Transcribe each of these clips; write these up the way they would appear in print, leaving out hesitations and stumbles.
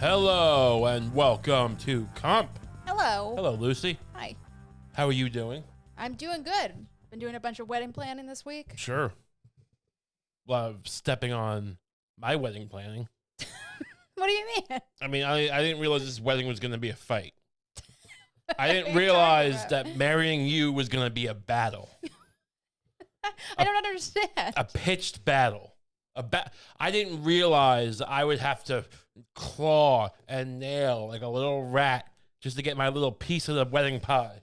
Hello and welcome to Kump. Hello. Hello, Lucy. Hi. How are you doing? I'm doing good. Been doing a bunch of wedding planning this week. Sure. Love stepping on my wedding planning. What do you mean? I mean, I didn't realize this wedding was going to be a fight. I What didn't are you realize talking that marrying you was going to be a battle. I don't understand. A pitched battle. I didn't realize I would have to claw and nail like a little rat just to get my little piece of the wedding pie.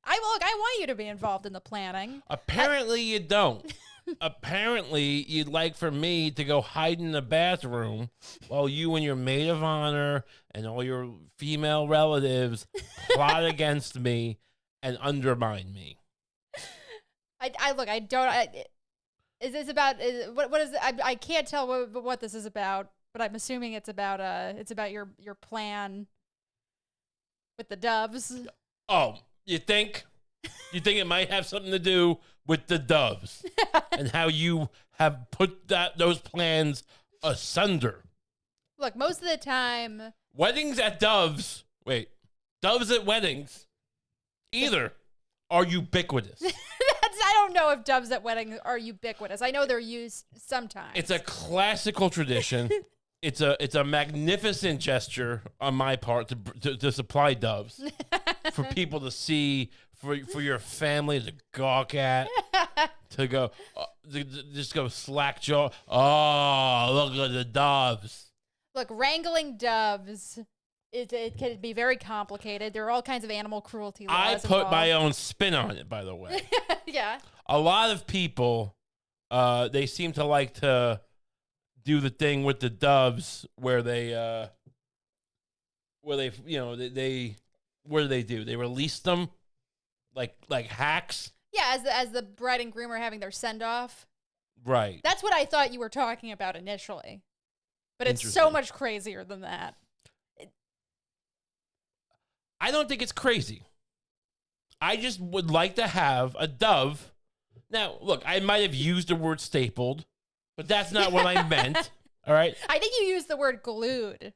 I want you to be involved in the planning. Apparently you don't. Apparently you'd like for me to go hide in the bathroom while you and your maid of honor and all your female relatives plot against me and undermine me. Is this about? What is? I can't tell what this is about, but I'm assuming it's about your plan with the doves. Oh, you think? You think it might have something to do with the doves and how you have put those plans asunder? Look, most of the time, Weddings at doves. Wait, doves at weddings. Either are ubiquitous. I don't know if doves at weddings are ubiquitous. I know they're used sometimes. It's a classical tradition. It's a magnificent gesture on my part to supply doves for people to see, for your family to gawk at, to go just go slack jaw. Oh, look at the doves. Look, wrangling doves, it can be very complicated. There are all kinds of animal cruelty laws I put involved. my own spin on it, by the way. Yeah. A lot of people, they seem to like to do the thing with the doves where they what do they do? They release them like hacks. Yeah, as the bride and groom are having their send-off. Right. That's what I thought you were talking about initially. But it's so Interesting. much crazier than that. I don't think it's crazy. I just would like to have a dove. Now, look, I might have used the word stapled, but that's not what I meant. All right. I think you used the word glued.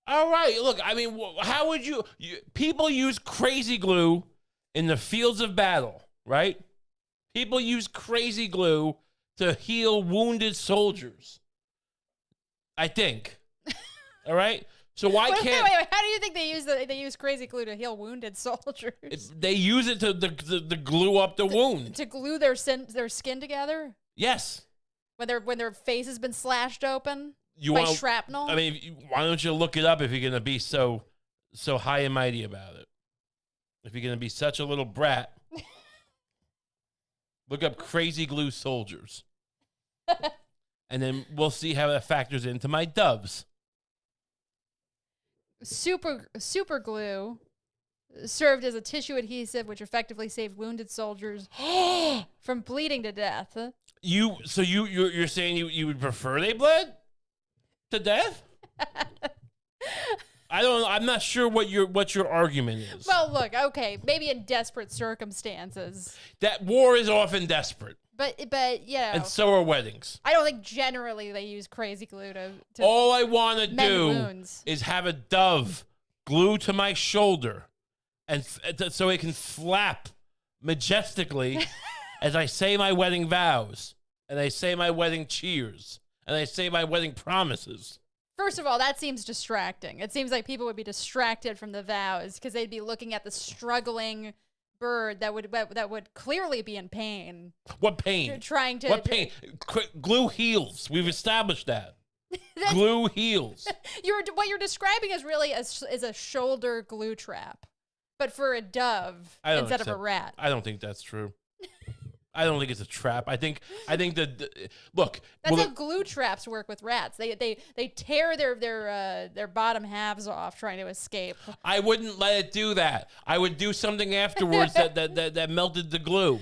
All right. Look, I mean, how would you people use crazy glue in the fields of battle, right? People use crazy glue to heal wounded soldiers. I think. All right? So why can't Wait, how do you think they use crazy glue to heal wounded soldiers? they use it to glue up the wound? To glue their skin together? Yes. When their face has been slashed open You by want shrapnel? I mean, why don't you look it up if you're going to be so high and mighty about it? If you're going to be such a little brat, look up crazy glue soldiers. And then we'll see how that factors into my doves. Super glue served as a tissue adhesive which effectively saved wounded soldiers from bleeding to death. You're saying you would prefer they bled to death? I'm not sure what your argument is. Well, look, okay, maybe in desperate circumstances. That war is often desperate. But you know, And so are weddings. I don't think generally they use crazy glue to All I want to mend do wounds. is have a dove glued to my shoulder, and so it can flap majestically as I say my wedding vows, and I say my wedding cheers, and I say my wedding promises. First of all, that seems distracting. It seems like people would be distracted from the vows because they'd be looking at the struggling bird that would clearly be in pain. What pain? Trying to What pain? Glue heals. We've established that. Glue heals. What you're describing is really is a shoulder glue trap, but for a dove instead of a rat. I don't think that's true. I don't think it's a trap. I think look. That's how glue traps work with rats. They tear their bottom halves off trying to escape. I wouldn't let it do that. I would do something afterwards that melted the glue.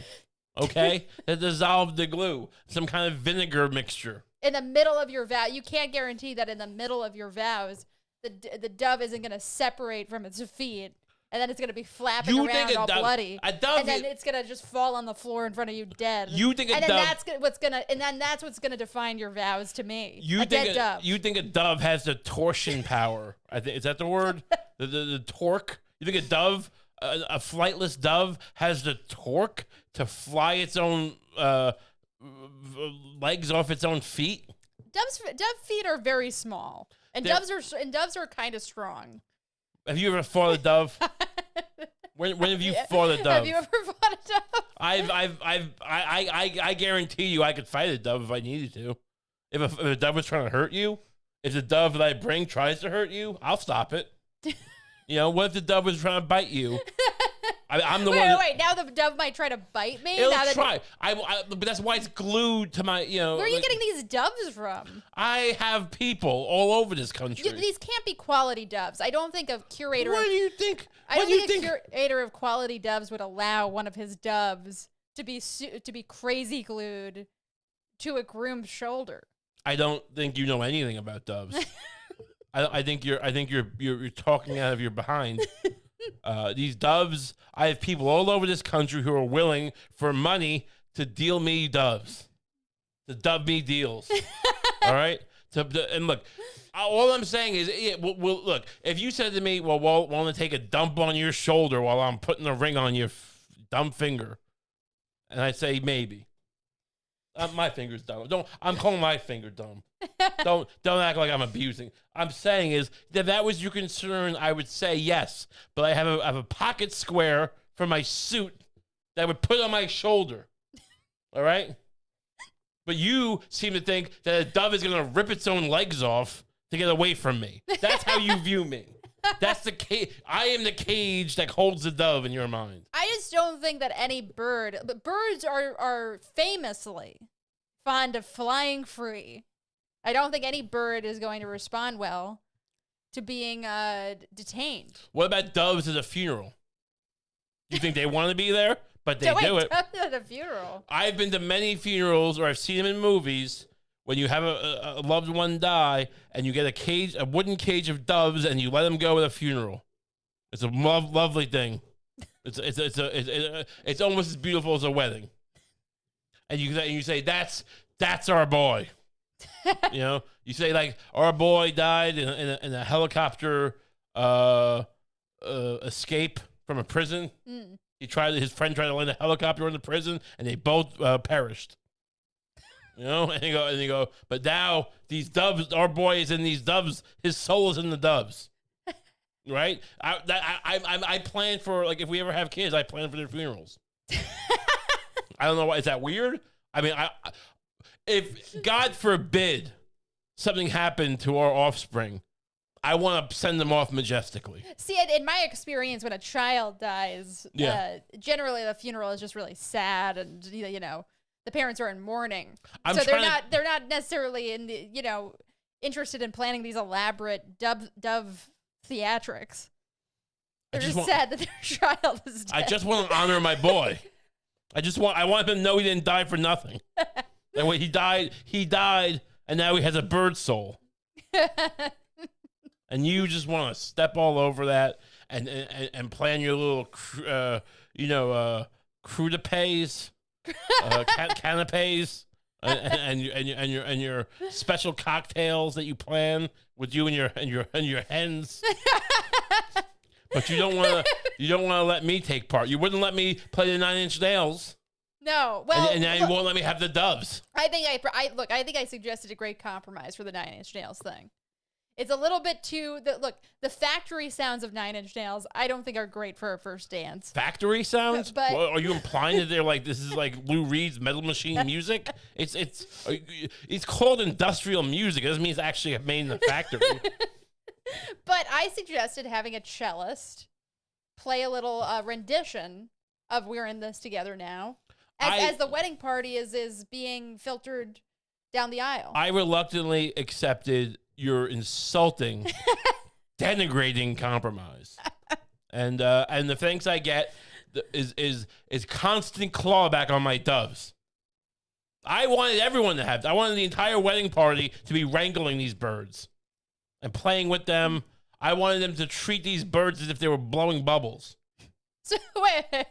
Okay? That dissolved the glue. Some kind of vinegar mixture. In the middle of your vow, you can't guarantee that in the middle of your vows, the dove isn't going to separate from its feet and then it's gonna be flapping You around think all bloody, a dove and then it's gonna just fall on the floor in front of you dead. You think a and then dove? that's what's gonna define your vows to me. You a think dead dove. You think a dove has the torsion power? I think is that the word? the torque. You think a dove, a flightless dove, has the torque to fly its own legs off its own feet? Dove feet are very small, and doves are kind of strong. Have you ever fought a dove? When have you fought a dove? Have you ever fought a dove? I guarantee you I could fight a dove if I needed to. If a dove was trying to hurt you, if the dove that I bring tries to hurt you, I'll stop it. You know, what if the dove was trying to bite you? I'm the one. Wait, now the dove might try to bite me? It'll try. But that's why it's glued to my, you know. Where are you getting these doves from? I have people all over this country. These can't be quality doves. I don't think a curator. What do you think? I don't think a curator of quality doves would allow one of his doves to be crazy glued to a groom's shoulder. I don't think you know anything about doves. I think you're talking out of your behind. These doves, I have people all over this country who are willing for money to deal me doves, to dove me deals. All right, and look, all I'm saying is, look. If you said to me, "Well, want to take a dump on your shoulder while I'm putting a ring on your dumb finger," and I say maybe, my finger's dumb. I'm calling my finger dumb. Don't act like I'm abusing. I'm saying is that was your concern, I would say yes. But I have a pocket square for my suit that I would put on my shoulder. All right? But you seem to think that a dove is gonna rip its own legs off to get away from me. That's how you view me. That's the cage. I am the cage that holds the dove in your mind. I just don't think that any bird, but birds are famously fond of flying free. I don't think any bird is going to respond well to being detained. What about doves at a funeral? You think they want to be there? But they do it. Doves at a funeral. I've been to many funerals, or I've seen them in movies, when you have a loved one die and you get a wooden cage of doves, and you let them go at a funeral. It's a lovely thing. It's almost as beautiful as a wedding. And you say that's our boy. You know, you say like our boy died in a helicopter escape from a prison. Mm. His friend tried to land a helicopter into prison, and they both perished. You know, and you go, but now these doves, our boy is in these doves. His soul is in the doves, right? I plan for, like, if we ever have kids, I plan for their funerals. I don't know why. Is that weird? I mean, if God forbid something happened to our offspring, I want to send them off majestically. See, in my experience, when a child dies, generally the funeral is just really sad, and you know, the parents are in mourning. So they're not necessarily interested in planning these elaborate dove theatrics. They're just sad that their child is dead. I just want to honor my boy. I want him to know he didn't die for nothing. And when he died, and now he has a bird soul. And you just want to step all over that and plan your little, crudipes, canapes, and your special cocktails that you plan with you and your hens. But you don't want to let me take part. You wouldn't let me play the 9 Inch Nails. No, well, and now you won't let me have the doves. I think I suggested a great compromise for the 9 Inch Nails thing. It's a little bit too the factory sounds of 9 Inch Nails I don't think are great for a first dance. Factory sounds? But are you implying that they're like, this is like Lou Reed's Metal Machine music? It's called industrial music. It doesn't mean it's actually made in the factory. But I suggested having a cellist play a little rendition of "We're in This Together Now" as the wedding party is being filtered down the aisle. I reluctantly accepted your insulting, denigrating compromise, and the thanks I get is constant clawback on my doves. I wanted everyone to have. I wanted the entire wedding party to be wrangling these birds and playing with them. I wanted them to treat these birds as if they were blowing bubbles. So wait.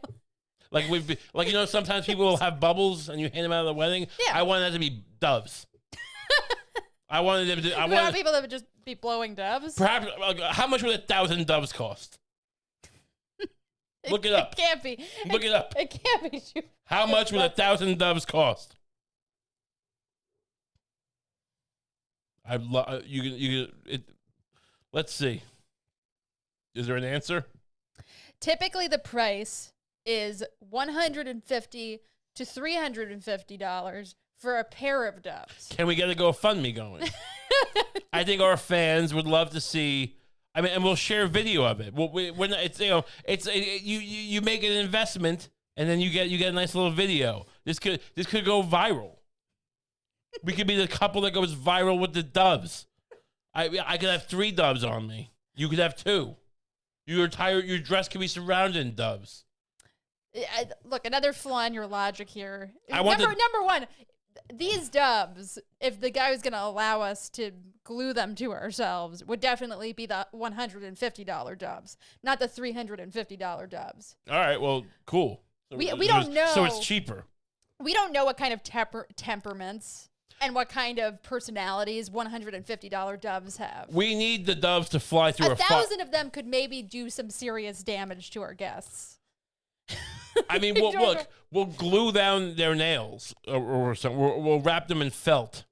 Like sometimes people will have bubbles and you hand them out at the wedding. Yeah. I wanted that to be doves. I wanted them to. I wanted people that would just be blowing doves. Perhaps. How much would 1,000 doves cost? Look it up. It can't be. Look it up. It can't be. How much would 1,000 doves cost? Let's see. Is there an answer? Typically, the price is $150 to $350 for a pair of doves. Can we get a GoFundMe going? I think our fans would love to see. I mean, and we'll share video of it. We're not, you make an investment and then you get a nice little video. This could go viral. We could be the couple that goes viral with the doves. I could have 3 doves on me. You could have 2. Your dress could be surrounded in doves. Look, another flaw in your logic here. Number 1, these doves, if the guy was going to allow us to glue them to ourselves, would definitely be the $150 doves, not the $350 doves. All right, well, cool. So we don't know. So it's cheaper. We don't know what kind of temperaments and what kind of personalities $150 doves have. We need the doves to fly through 1,000 of them could maybe do some serious damage to our guests. I mean, we'll glue down their nails or something. We'll wrap them in felt,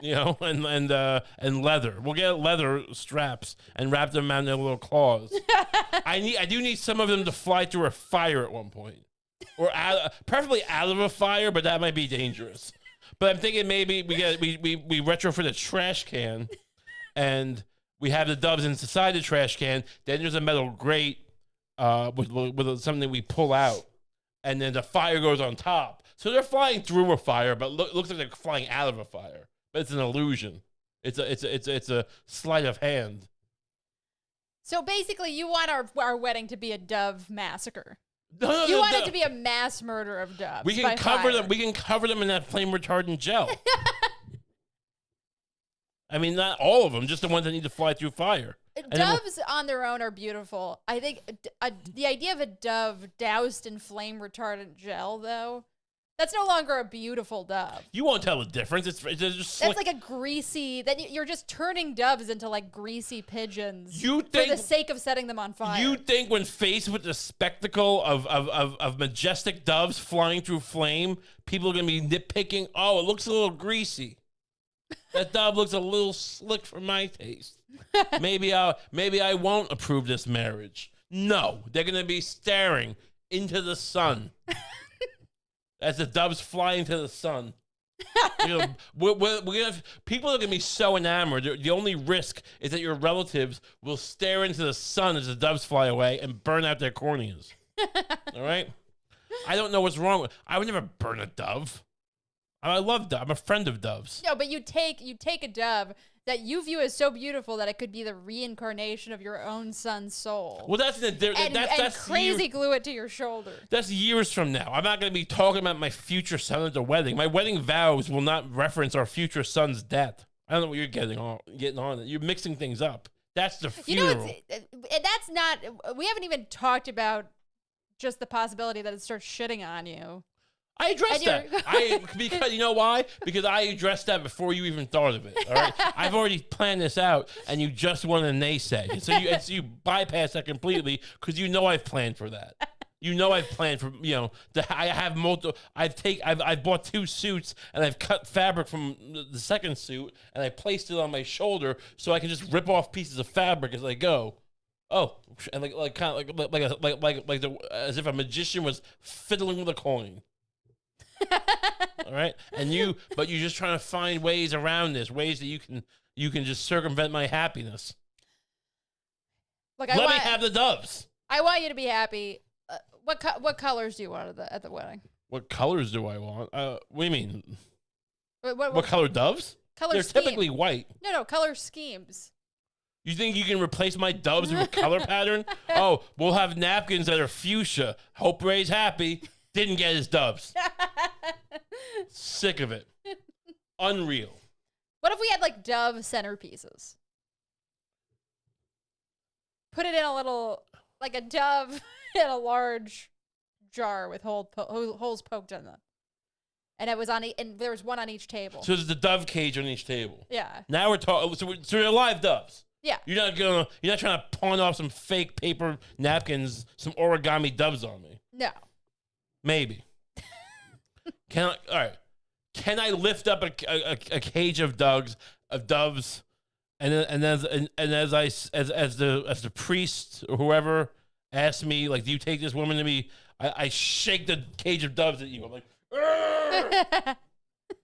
and leather. We'll get leather straps and wrap them around their little claws. I do need some of them to fly through a fire at one point, or preferably out of a fire, but that might be dangerous. But I'm thinking maybe we retrofit a trash can, and we have the doves inside the trash can. Then there's a metal grate with something we pull out, and then the fire goes on top. So they're flying through a fire, but looks like they're flying out of a fire. But it's an illusion. It's a sleight of hand. So basically, you want our wedding to be a dove massacre. No, you want it to be a mass murder of doves. We can cover them. We can cover them in that flame retardant gel. I mean, not all of them, just the ones that need to fly through fire. Doves on their own are beautiful. I think the idea of a dove doused in flame retardant gel, though, that's no longer a beautiful dove. You won't tell the difference. It's just that's like a greasy. Then you're just turning doves into like greasy pigeons. For the sake of setting them on fire. You think when faced with the spectacle of majestic doves flying through flame, people are gonna be nitpicking? Oh, it looks a little greasy. That dove looks a little slick for my taste. Maybe I won't approve this marriage. No, they're gonna be staring into the sun. As the doves fly into the sun. We're gonna have, people are going to be so enamored. The only risk is that your relatives will stare into the sun as the doves fly away and burn out their corneas. All right? I don't know what's wrong with I would never burn a dove. I love doves. I'm a friend of doves. No, but you take a dove that you view as so beautiful that it could be the reincarnation of your own son's soul. Well, that's crazy glue it to your shoulder. That's years from now. I'm not going to be talking about my future son at the wedding. My wedding vows will not reference our future son's death. I don't know what you're getting on. You're mixing things up. That's the funeral. That's not. We haven't even talked about just the possibility that it starts shitting on you. I addressed that. Because you know why? Because I addressed that before you even thought of it. All right, I've already planned this out, and you just want to naysay. So you bypass that completely because you know I've planned for that. You know I've planned for I have multiple. I've bought 2 suits and I've cut fabric from the second suit and I placed it on my shoulder so I can just rip off pieces of fabric as I go. Oh, and as if a magician was fiddling with a coin. All right, but you're just trying to find ways around this, ways that you can just circumvent my happiness. Look, Let me have the doves. I want you to be happy. What colors do you want at the wedding? What colors do I want? What do you mean? What color doves? They're typically white. No, color schemes. You think you can replace my doves with a color pattern? Oh, we'll have napkins that are fuchsia. Hope Ray's happy. Didn't get his doves. Sick of it. Unreal. What if we had like dove centerpieces? put it in a little, like a dove in a large jar with holes poked in them. And it was and there was one on each table. So there's the dove cage on each table. Yeah. Now we're talking. So they're live doves. Yeah. You're not trying to pawn off some fake paper napkins, some origami doves on me. No. Maybe. All right. Can I lift up a cage of doves, and as the priest or whoever asks me, like, do you take this woman to me? I shake the cage of doves at you. I'm like,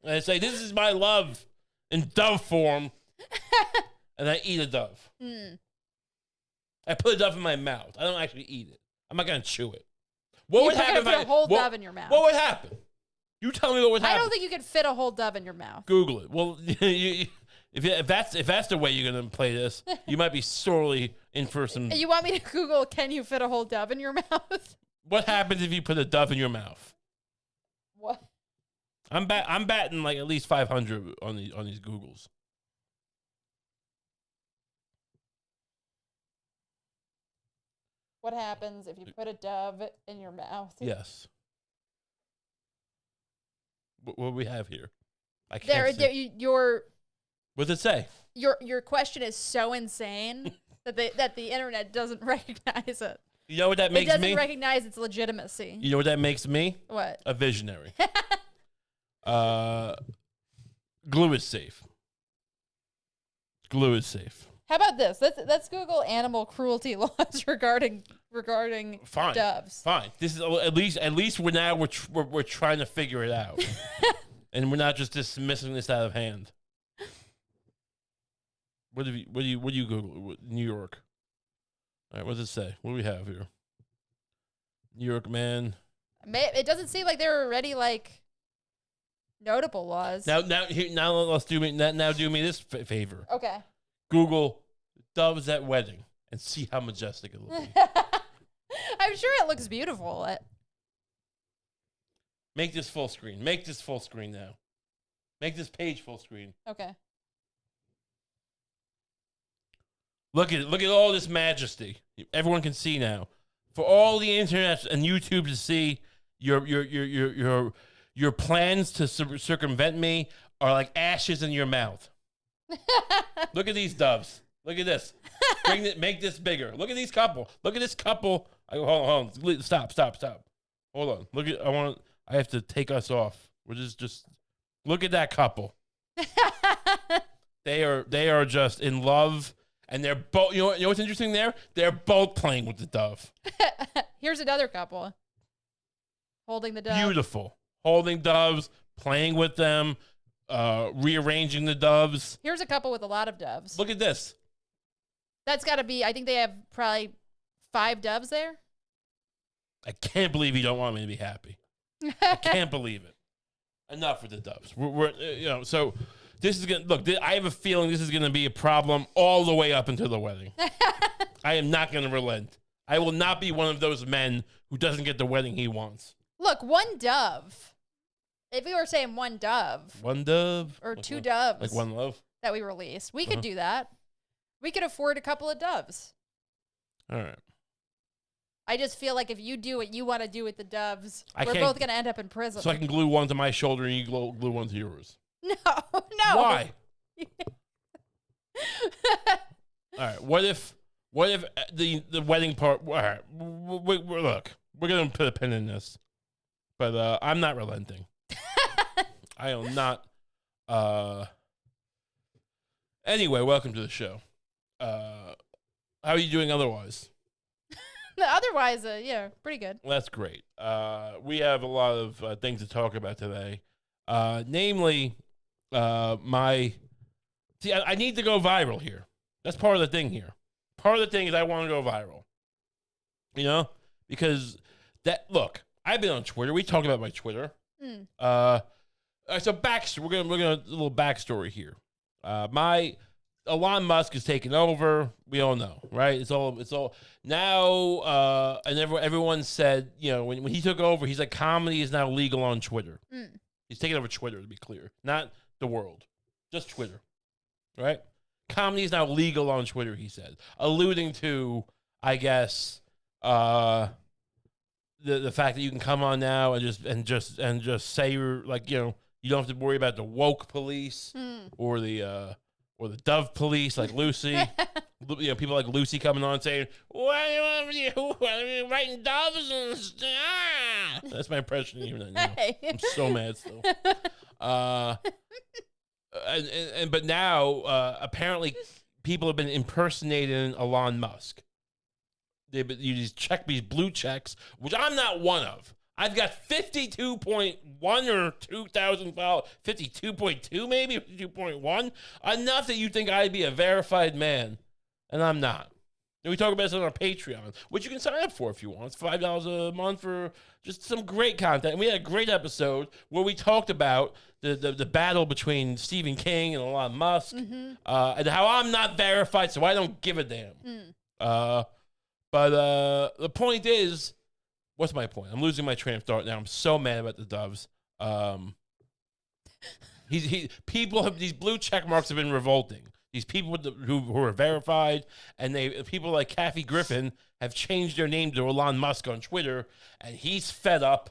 and I say, this is my love in dove form, and I eat a dove. I put a dove in my mouth. I don't actually eat it. I'm not gonna chew it. What would happen if I put a whole dove in your mouth? What would happen? You tell me what would happen. I don't think you could fit a whole dove in your mouth. Google it. Well, if that's the way you're gonna play this, you might be sorely in for some. You want me to Google? Can you fit a whole dove in your mouth? What happens if you put a dove in your mouth? What? I'm batting like at least 500 on these Googles. What happens if you put a dove in your mouth? Yes. What do we have here? I can't see. What does it say? Your question is so insane that the internet doesn't recognize it. You know what that makes me? It doesn't recognize its legitimacy. You know what that makes me? What? A visionary. Glue is safe. Glue is safe. How about this? Let's Google animal cruelty laws regarding Fine. doves. Fine. This is at least we're trying to figure it out, and we're not just dismissing this out of hand. What do you Google? New York. All right. What does it say? What do we have here? New York man. It doesn't seem like there are already like notable laws. Now let's do me this favor. Okay. Google doves at wedding and see how majestic it will be. I'm sure it looks beautiful. Make this full screen. Make this full screen now. Make this page full screen. Okay. Look at all this majesty. Everyone can see now. For all the internet and YouTube to see, your plans to circumvent me are like ashes in your mouth. Look at these doves. Look at this. Make this bigger. Look at these couple. Look at this couple. Hold on. Stop. Hold on. Look at. I have to take us off. We're just look at that couple. They are just in love, and they're both. You know what's interesting there? They're both playing with the dove. Here's another couple holding the dove. Beautiful. Holding doves, playing with them. Rearranging the doves. Here's a couple with a lot of doves. Look at this. That's got to be, I think they have probably 5 doves there. I can't believe you don't want me to be happy. I can't believe it. Enough with the doves. We're so this is going to, look, I have a feeling this is going to be a problem all the way up until the wedding. I am not going to relent. I will not be one of those men who doesn't get the wedding he wants. Look, one dove. If we were saying one dove. One dove? Or like 2 doves. Like one love? That we released. We could do that. We could afford a couple of doves. All right. I just feel like if you do what you want to do with the doves, we're both going to end up in prison. So I can glue one to my shoulder and you glue one to yours. No. Why? All right. What if the wedding part? All right. Look, we're going to put a pin in this. But I'm not relenting. I am not. Anyway, welcome to the show. How are you doing otherwise? Otherwise, pretty good. Well, that's great. We have a lot of things to talk about today. Namely, I need to go viral here. That's part of the thing here. Part of the thing is I want to go viral. You know? Because look, I've been on Twitter. We talked about my Twitter. So backstory. We're gonna a little backstory here. Elon Musk is taking over. We all know, right? It's all now. And everyone said, when he took over, he's like, comedy is now legal on Twitter. He's taking over Twitter, to be clear, not the world, just Twitter, right? Comedy is now legal on Twitter, he said, alluding to I guess the fact that you can come on now and just say you're like, you don't have to worry about the woke police or the Dove police like Lucie. People like Lucie coming on saying, "Why are you writing doves?" That's my impression even now. I'm so mad still. But now apparently people have been impersonating Elon Musk. You just check these blue checks, which I'm not one of. I've got 52.1 or 2,000 followers, 52.2 maybe, 52.1, enough that you think I'd be a verified man, and I'm not. And we talk about this on our Patreon, which you can sign up for if you want. It's $5 a month for just some great content. And we had a great episode where we talked about the battle between Stephen King and Elon Musk, and how I'm not verified, so I don't give a damn. But the point is, what's my point? I'm losing my train of thought now. I'm so mad about the Doves. People have these blue check marks have been revolting. These people who are verified, and people like Kathy Griffin have changed their name to Elon Musk on Twitter, and he's fed up,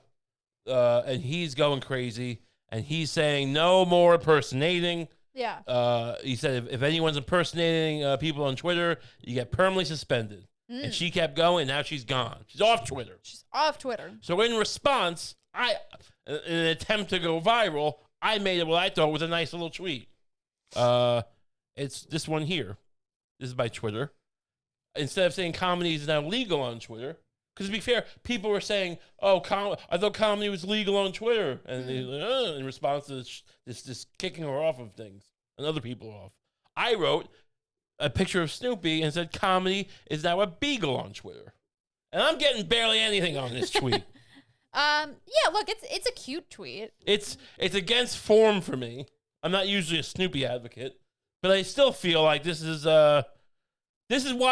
and he's going crazy, and he's saying no more impersonating. Yeah. He said if anyone's impersonating people on Twitter, you get permanently suspended. And she kept going. Now she's gone. She's off Twitter. So in response, in an attempt to go viral, I made what I thought was a nice little tweet. It's this one here. This is my Twitter. Instead of saying comedy is now legal on Twitter, because to be fair, people were saying, "Oh, I thought comedy was legal on Twitter," and in response to this kicking her off of things and other people off, I wrote a picture of Snoopy and said comedy is now a beagle on Twitter. And I'm getting barely anything on this tweet. Yeah, look, it's a cute tweet. It's against form for me. I'm not usually a Snoopy advocate, but I still feel like this is why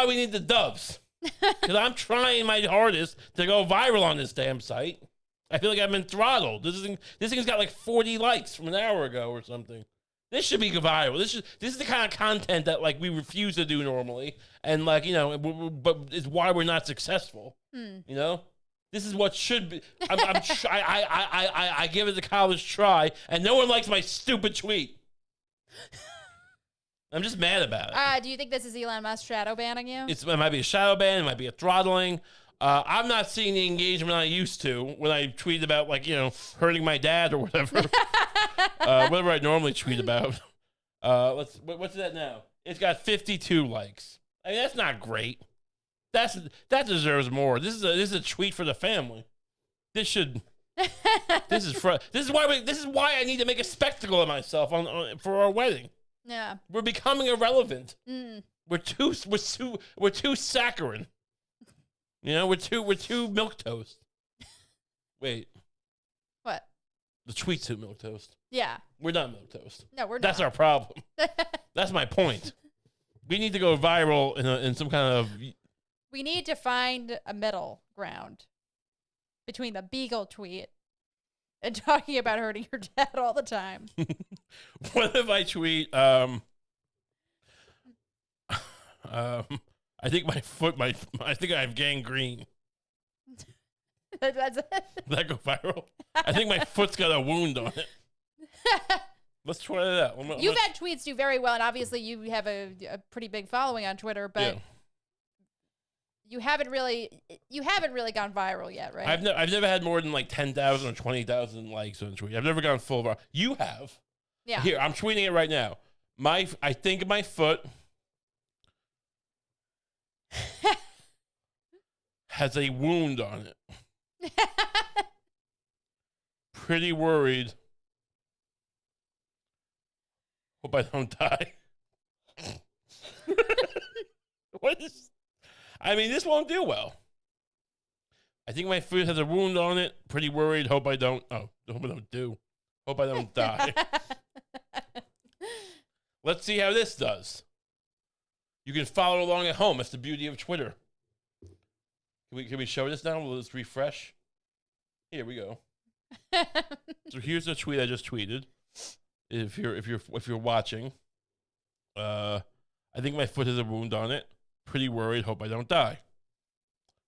we need the Doves. Because I'm trying my hardest to go viral on this damn site. I feel like I've been throttled. This thing's got like 40 likes from an hour ago or something. This should be viral. This is the kind of content that like we refuse to do normally, and like but it's why we're not successful. This is what should be. I give it a college try, and no one likes my stupid tweet. I'm just mad about it. Do you think this is Elon Musk shadow banning you? It might be a shadow ban. It might be a throttling. I'm not seeing the engagement I used to when I tweet about like hurting my dad or whatever. Whatever I normally tweet about. What's that now? It's got 52 likes. I mean, that's not great. That deserves more. This is a tweet for the family. This is why I need to make a spectacle of myself for our wedding. Yeah. We're becoming irrelevant. We're too saccharine. We're too milquetoast. Wait. What? The tweet's too milquetoast. Yeah. We're not milquetoast. No, we're not. That's our problem. That's my point. We need to go viral in some kind of... We need to find a middle ground between the Beagle tweet and talking about hurting your dad all the time. What if I tweet, I think my foot I think I have gangrene. That's it? Will that go viral? I think my foot's got a wound on it. Let's try it out. You've had tweets do very well, and obviously you have a pretty big following on Twitter, but you haven't really gone viral yet, right? I've never had more than like 10,000 or 20,000 likes on a tweet. I've never gone full viral. You have. Yeah. Here, I'm tweeting it right now. I think my foot has a wound on it. Pretty worried. Hope I don't die. What is... I mean, this won't do well. I think my foot has a wound on it. Pretty worried. Hope I don't... Oh, hope I don't do. Hope I don't die. Let's see how this does. You can follow along at home. That's the beauty of Twitter. Can we show this now? Let's refresh. Here we go. So here's the tweet I just tweeted. If you're watching, I think my foot has a wound on it. Pretty worried. Hope I don't die.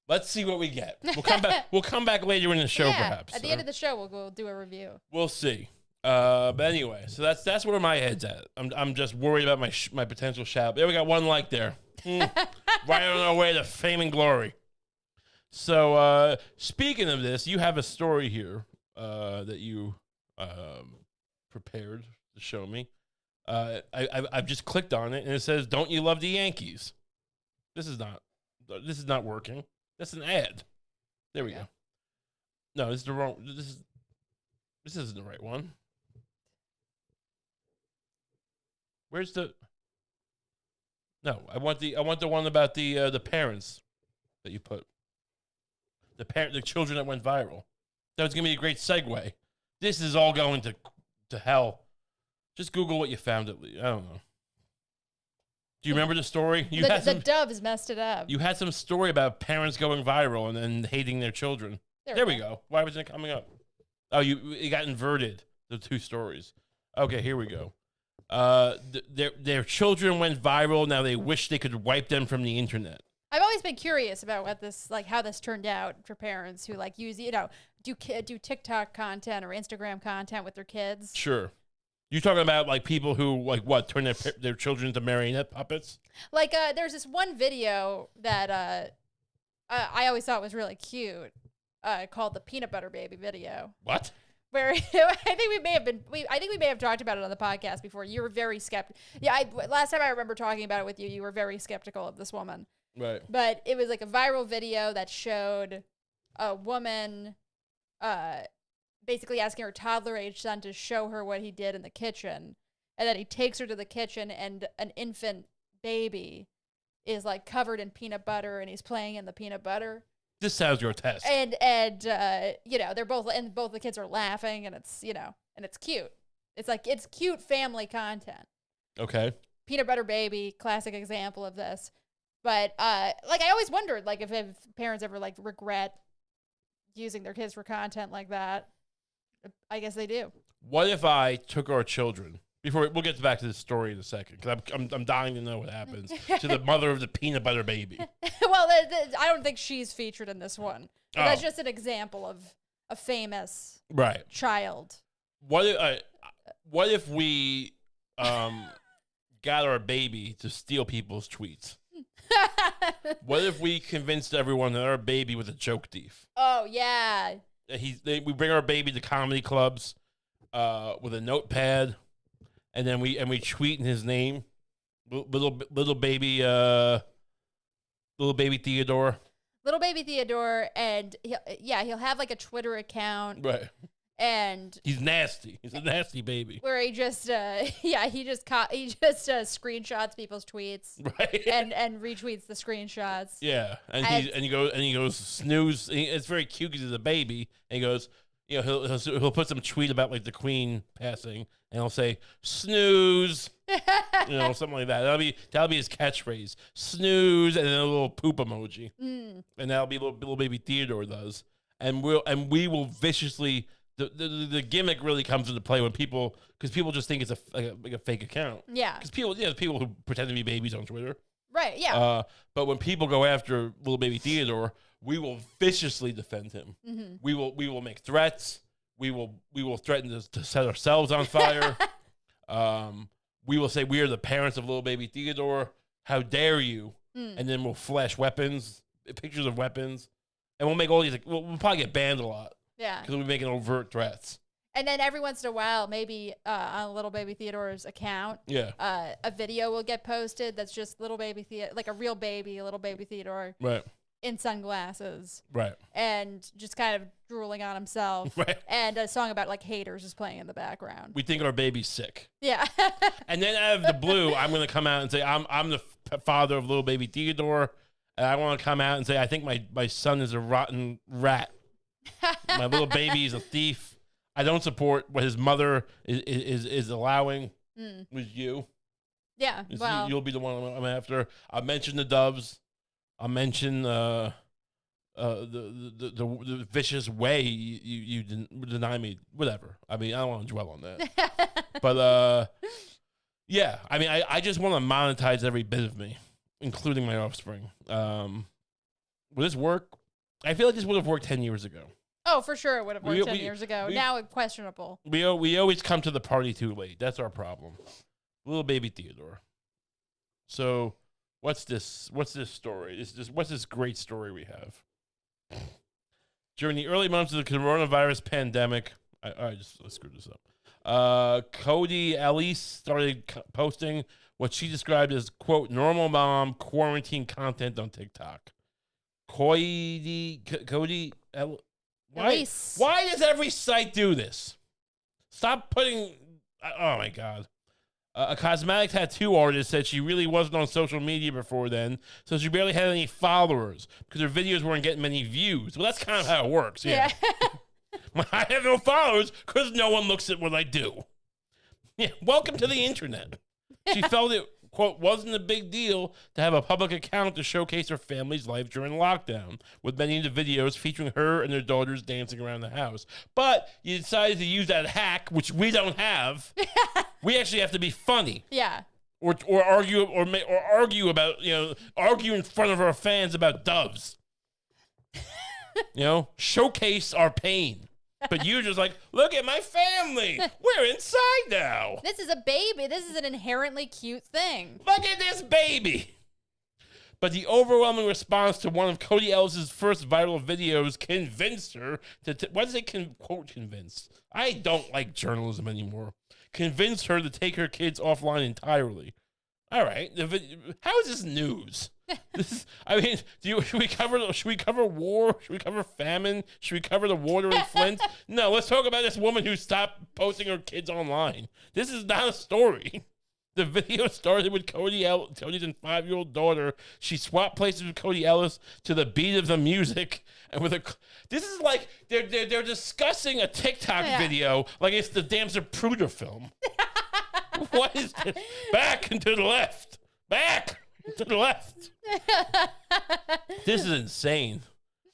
Let's see what we get. We'll come back. We'll come back later in the show, perhaps. At the end of the show, we'll do a review. We'll see. But anyway, so that's where my head's at. I'm just worried about my potential shout. There we got one like there. Right on our way to fame and glory. So speaking of this, you have a story here that you prepared to show me. I've just clicked on it and it says, "Don't you love the Yankees?" This is not working. That's an ad. There we go. No, this is the wrong. This isn't the right one. Where's the? No, I want the one about the parents that you put. The children that went viral. That was gonna be a great segue. This is all going to hell. Just Google what you found at least. I don't know. Do you remember the story? The Doves messed it up. You had some story about parents going viral and then hating their children. There we go. Why wasn't it coming up? Oh, it got inverted, the two stories. Okay, here we go. Their children went viral. Now they wish they could wipe them from the internet. I've always been curious about how this turned out for parents who use, do TikTok content or Instagram content with their kids. Sure. You talking about people who turn their children into marionette puppets? There's this one video that I always thought was really cute, called the Peanut Butter Baby video. What? Where I think we may have talked about it on the podcast before. You were very skeptical. Yeah, last time I remember talking about it with you, you were very skeptical of this woman. Right. But it was a viral video that showed a woman basically asking her toddler-age son to show her what he did in the kitchen. And then he takes her to the kitchen, and an infant baby is covered in peanut butter, and he's playing in the peanut butter. This sounds grotesque. And they're both the kids are laughing, and it's and it's cute. It's cute family content. Okay. Peanut Butter Baby, classic example of this. But I always wondered if parents ever regret using their kids for content like that. I guess they do. What if I took our children? We'll get back to this story in a second, because I'm dying to know what happens to the mother of the peanut butter baby. Well, I don't think she's featured in this one. But that's just an example of a famous child. What if we got our baby to steal people's tweets? What if we convinced everyone that our baby was a joke thief? Oh yeah. We bring our baby to comedy clubs with a notepad, and then we tweet in his name, little baby Theodore. Little baby Theodore, and he'll have a Twitter account, right? And he's nasty. He's a nasty baby. Where he just screenshots people's tweets, right? and retweets the screenshots. Yeah, and he goes snooze. It's very cute because he's a baby, and he goes, he'll put some tweet about the Queen passing, and he'll say snooze, something like that. That'll be his catchphrase, snooze, and then a little poop emoji, and that'll be little baby Theodore does, and we will viciously. The gimmick really comes into play because people just think it's a fake account. Yeah. Because people who pretend to be babies on Twitter. Right. Yeah. But when people go after little baby Theodore, we will viciously defend him. Mm-hmm. We will make threats. We will threaten to set ourselves on fire. We will say we are the parents of little baby Theodore. How dare you? And then we'll flash pictures of weapons, and we'll make all these. We'll probably get banned a lot. Yeah. Because we'll be making overt threats. And then every once in a while, maybe on little baby Theodore's account, a video will get posted that's just little baby Theodore, a real baby, little baby Theodore. Right. In sunglasses. Right. And just kind of drooling on himself. Right. And a song about haters is playing in the background. We think our baby's sick. Yeah. And then out of the blue, I'm going to come out and say, I'm the father of little baby Theodore. And I want to come out and say, I think my son is a rotten rat. My little baby is a thief. I don't support what his mother is allowing with you. Yeah, well, you'll be the one I'm after. I'll mention the Doves. I'll mention the vicious way you deny me. Whatever. I mean, I don't want to dwell on that. But yeah. I mean, I just want to monetize every bit of me, including my offspring. Will this work? I feel like this would have worked 10 years ago. Oh, for sure it would have worked 10 years ago. Now it's questionable. We always come to the party too late. That's our problem. Little baby Theodore. So, what's this story? What's this great story we have? During the early months of the coronavirus pandemic, I screwed this up. Cody Elise started posting what she described as, quote, normal mom quarantine content on TikTok. Cody why does every site do this? Stop putting... Oh, my God. A cosmetic tattoo artist said she really wasn't on social media before then, so she barely had any followers because her videos weren't getting many views. Well, that's kind of how it works, yeah. I have no followers because no one looks at what I do. Yeah, welcome to the internet. She felt it, quote, wasn't a big deal to have a public account to showcase her family's life during lockdown, with many of the videos featuring her and their daughters dancing around the house. But you decided to use that hack, which we don't have. We actually have to be funny. Yeah. Or argue about, argue in front of our fans about doves. Showcase our pain. But you're just like, look at my family. We're inside now. This is a baby. This is an inherently cute thing. Look at this baby. But the overwhelming response to one of Cody Ellis's first viral videos convinced her to... what does it quote convince? I don't like journalism anymore. Convinced her to take her kids offline entirely. All right. How is this news? Should we cover war? Should we cover famine? Should we cover the water in Flint? No, let's talk about this woman who stopped posting her kids online. This is not a story. The video started with Cody's 5-year-old daughter. She swapped places with Cody Ellis to the beat of the music, and this is like they're discussing a TikTok video like it's the damn Zapruder film. What is this? Back and to the left. Back to the left. This is insane.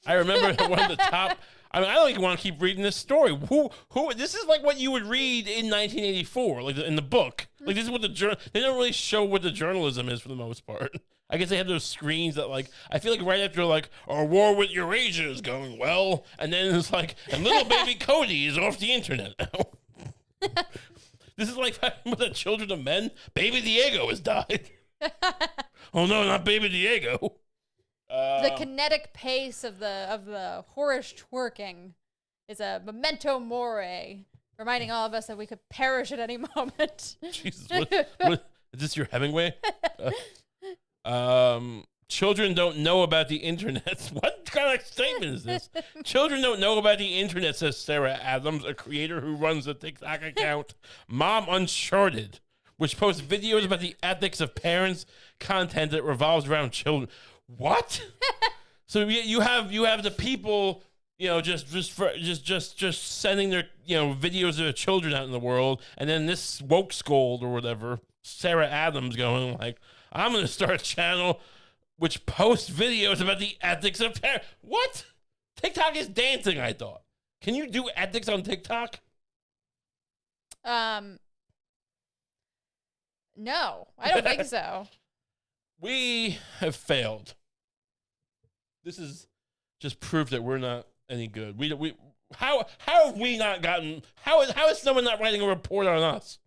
I remember one of the top... I don't even want to keep reading this story. Who? This is like what you would read in 1984, like in the book. Like this is what they don't really show what the journalism is for the most part. I guess they have those screens that I feel like right after our war with Eurasia is going well, and then it's like, and little baby Cody is off the internet now. This is like with the children of men. Baby Diego has died. Oh no, not baby Diego. The kinetic pace of the whorish twerking is a memento mori, reminding all of us that we could perish at any moment. Jesus, what is this your Hemingway? Children don't know about the internet. What kind of statement is this? Children don't know about the internet, says Sarah Adams, a creator who runs the TikTok account Mom Uncharted, which posts videos about the ethics of parents' content that revolves around children. What? So you have the people, just sending their videos of their children out in the world, and then this woke scold or whatever, Sarah Adams, going like, I'm going to start a channel which posts videos about the ethics of parents. What? TikTok is dancing, I thought. Can you do ethics on TikTok? No, I don't think so. We have failed. This is just proof that we're not any good. How have we not gotten? How is someone not writing a report on us?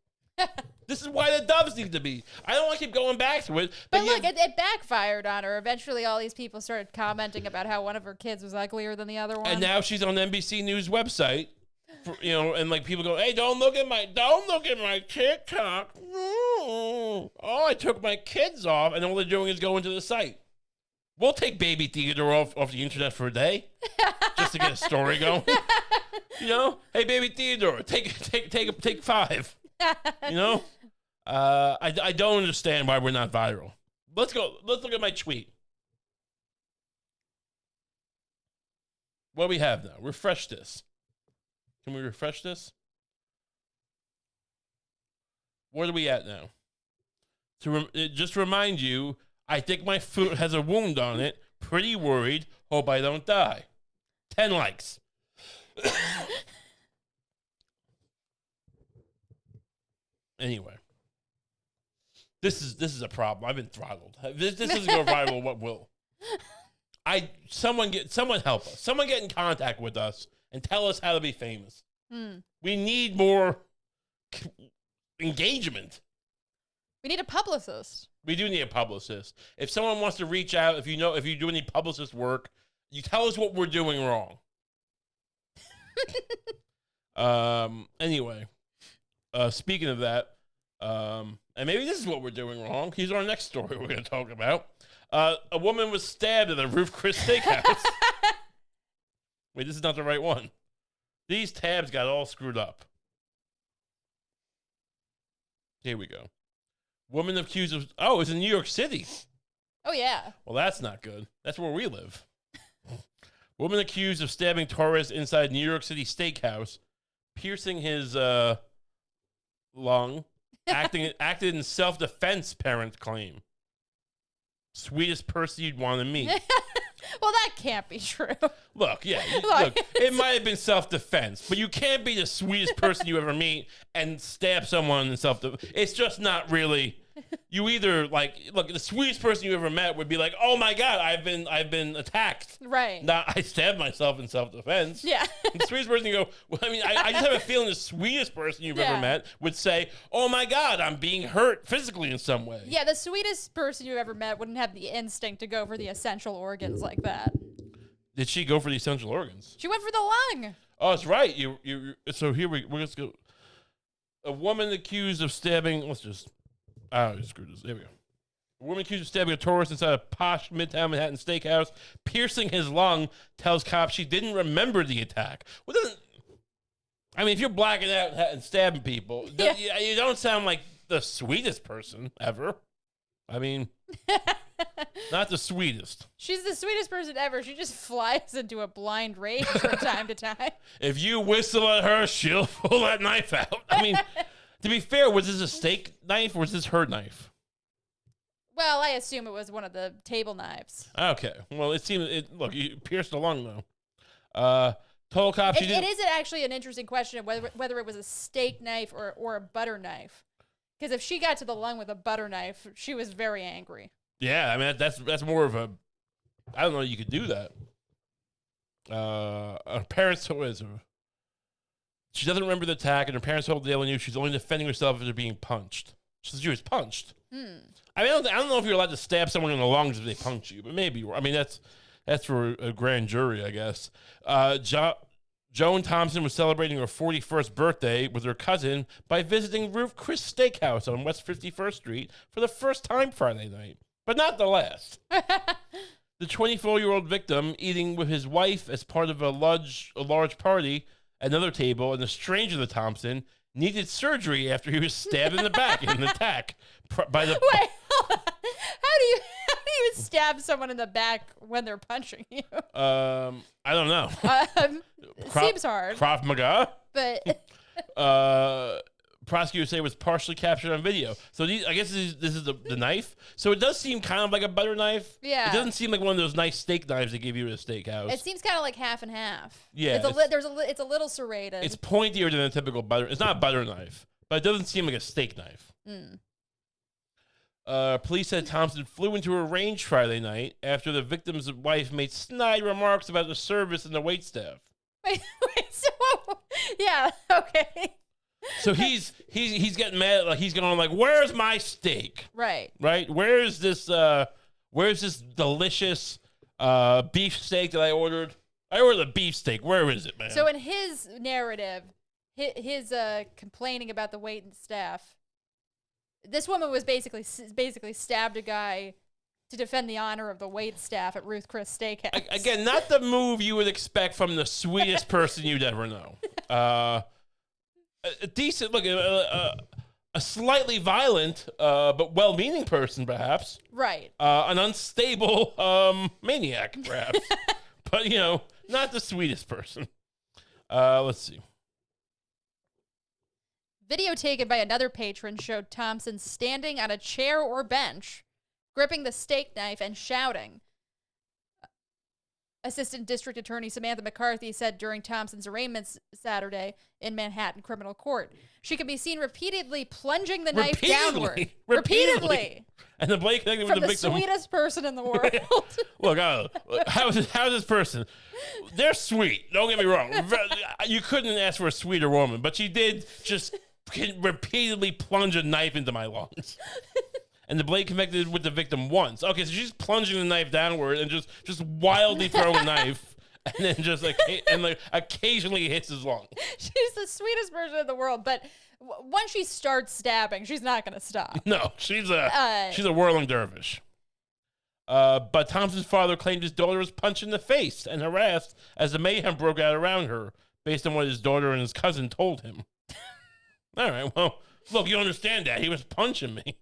This is why the doves need to be. I don't want to keep going back to it. But look, it backfired on her. Eventually, all these people started commenting about how one of her kids was uglier than the other one. And now she's on the NBC News website. And people go, hey, don't look at my TikTok. Oh, I took my kids off, and all they're doing is going to the site. We'll take baby Theodore off the internet for a day, just to get a story going. Hey, baby Theodore, take 5. I don't understand why we're not viral. Let's look at my tweet. What do we have now? Refresh this. Can we refresh this? Where are we at now? Just remind you, I think my foot has a wound on it. Pretty worried. Hope I don't die. 10 likes. Anyway. This is a problem. I've been throttled. This isn't going viral. What will? Someone help us. Someone get in contact with us and tell us how to be famous. We need more engagement. We need a publicist. We do need a publicist. If someone wants to reach out, if you do any publicist work, you tell us what we're doing wrong. Anyway, speaking of that, and maybe this is what we're doing wrong. Here's our next story we're going to talk about. A woman was stabbed at a Ruth Chris Steakhouse. Wait, this is not the right one. These tabs got all screwed up. Here we go. Woman accused of... Oh, it's in New York City. Oh, yeah. Well, that's not good. That's where we live. Woman accused of stabbing tourist inside New York City steakhouse, piercing his lung, acted in self-defense, parent claim. Sweetest person you'd want to meet. Well, that can't be true. Look, it might have been self-defense, but you can't be the sweetest person you ever meet and stab someone in self-defense. It's just not really. You either look, the sweetest person you ever met would be like, oh my God, I've been attacked. Right. Not I stabbed myself in self-defense. Yeah. The sweetest person, you go, well, I mean, I just have a feeling the sweetest person you've ever met would say, oh my God, I'm being hurt physically in some way. Yeah, the sweetest person you ever met wouldn't have the instinct to go for the essential organs like that. Did she go for the essential organs? She went for the lung. Oh, that's right. So here we're just go. A woman accused of stabbing. Screw this. There we go. A woman accused of stabbing a tourist inside a posh Midtown Manhattan steakhouse, piercing his lung, tells cops she didn't remember the attack. If you're blacking out and stabbing people, you don't sound like the sweetest person ever. I mean, not the sweetest. She's the sweetest person ever. She just flies into a blind rage from time to time. If you whistle at her, she'll pull that knife out. I mean, to be fair, was this a steak knife or was this her knife? Well, I assume it was one of the table knives. Okay. Well, it seems... Look, you pierced the lung, though. Told cops it is actually an interesting question of whether it was a steak knife or a butter knife. Because if she got to the lung with a butter knife, she was very angry. Yeah, I mean, that's more of a... I don't know you could do that. Her parents told her... She doesn't remember the attack, and her parents told the Daily News she's only defending herself after being punched. She says she was punched. I mean, I don't know if you're allowed to stab someone in the lungs if they punch you, but maybe. I mean, that's for a grand jury, I guess. Joan Thompson was celebrating her 41st birthday with her cousin by visiting Ruth Chris Steakhouse on West 51st Street for the first time Friday night, but not the last. The 24-year-old victim, eating with his wife as part of a large party, another table, and the stranger to Thompson, needed surgery after he was stabbed in the back in an attack by the... Wait, hold on. How do you stab someone in the back when they're punching you? I don't know. Seems hard. Krav Maga? But... Prosecutors say it was partially captured on video. So I guess this is the knife. So it does seem kind of like a butter knife. Yeah. It doesn't seem like one of those nice steak knives they give you at a steakhouse. It seems kind of like half and half. Yeah. It's a little serrated. It's pointier than a typical butter. It's not a butter knife, but it doesn't seem like a steak knife. Police said Thompson flew into a range Friday night after the victim's wife made snide remarks about the service and the waitstaff. Wait, so yeah, okay. So he's getting mad, like he's going like, "Where's my steak?" Right. Where's this delicious beef steak that I ordered? I ordered a beef steak. Where is it, man? So in his narrative, his complaining about the wait and staff, this woman was basically stabbed a guy to defend the honor of the wait staff at Ruth Chris Steakhouse. Again, not the move you would expect from the sweetest person you'd ever know. A decent look, a slightly violent but well-meaning person, perhaps. Right. An unstable maniac, perhaps. But not the sweetest person. Let's see. Video taken by another patron showed Thompson standing on a chair or bench, gripping the steak knife and shouting. Assistant District Attorney Samantha McCarthy said during Thompson's arraignment Saturday in Manhattan criminal court. She can be seen repeatedly plunging the knife downward. Repeatedly. And the Blake connected with the victim. From the sweetest person in the world. Look, how's this person? They're sweet. Don't get me wrong. You couldn't ask for a sweeter woman, but she did just repeatedly plunge a knife into my lungs. And the blade connected with the victim once. Okay, so she's plunging the knife downward and just wildly throwing a knife, and then just occasionally hits his lung. She's the sweetest person in the world, but once she starts stabbing, she's not going to stop. No, she's a whirling dervish. But Thompson's father claimed his daughter was punched in the face and harassed as the mayhem broke out around her, based on what his daughter and his cousin told him. All right, well, look, you understand that. He was punching me.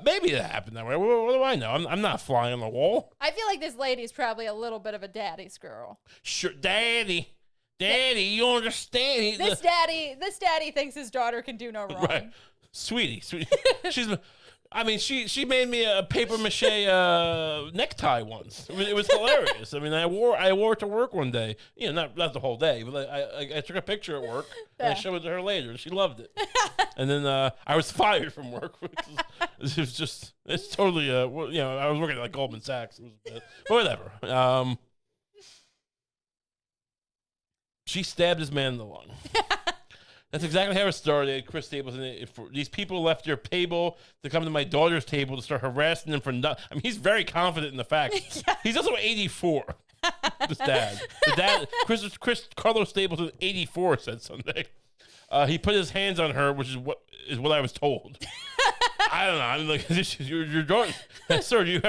Maybe that happened that way. What do I know? I'm not flying on the wall. I feel like this lady's probably a little bit of a daddy's girl. Sure, daddy, you understand? This daddy thinks his daughter can do no wrong. Right, sweetie. She made me a paper mache necktie once. It was hilarious. I mean, I wore it to work one day. You know, not the whole day, but I took a picture at work and I showed it to her later, and she loved it. And then I was fired from work. It's totally I was working at like Goldman Sachs. But whatever. She stabbed this man in the lung. That's exactly how it started. Chris Stapleton. These people left their table to come to my daughter's table to start harassing them for nothing. I mean, he's very confident in the facts. Yeah. He's also 84. This dad. The dad, Chris Carlos Stapleton, 84, said Sunday. He put his hands on her, which is what I was told. I don't know. I'm like, this is your daughter. Sir, do you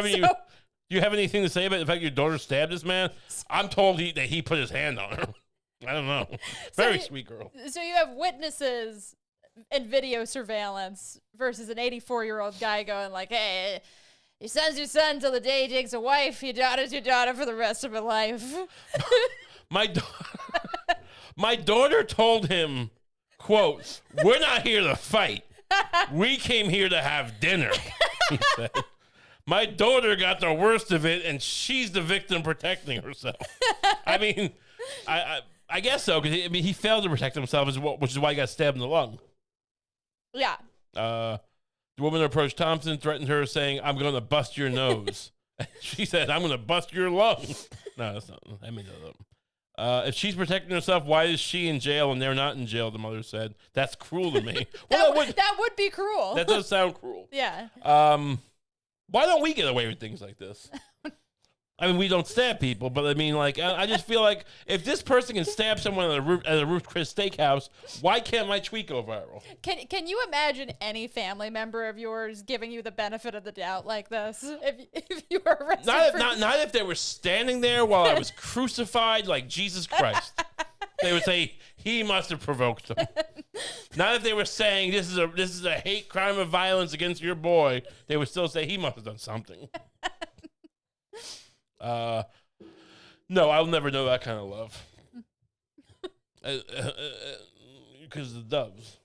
have anything to say about the fact your daughter stabbed this man? I'm told that he put his hand on her. I don't know. Very sweet girl. So you have witnesses and video surveillance versus an 84-year-old guy going like, hey, your son's your son till the day he takes a wife. Your daughter's your daughter for the rest of her life. My daughter told him, quote, we're not here to fight. We came here to have dinner, he said. My daughter got the worst of it, and she's the victim protecting herself. I mean, I guess so, because he failed to protect himself, which is why he got stabbed in the lung. Yeah. The woman approached Thompson, threatened her, saying, I'm going to bust your nose. She said, I'm going to bust your lung. No, that's not. I made that up. If she's protecting herself, why is she in jail and they're not in jail, the mother said. That's cruel to me. That would be cruel. That does sound cruel. Yeah. Why don't we get away with things like this? I mean, we don't stab people, but I mean, like, I just feel like if this person can stab someone at a Ruth Chris Steakhouse, why can't my tweet go viral? Can you imagine any family member of yours giving you the benefit of the doubt like this? If you were arrested not if they were standing there while I was crucified like Jesus Christ. They would say, he must have provoked them. Not if they were saying, this is a hate crime of violence against your boy. They would still say, he must have done something. No, I'll never know that kind of love. Because the doves.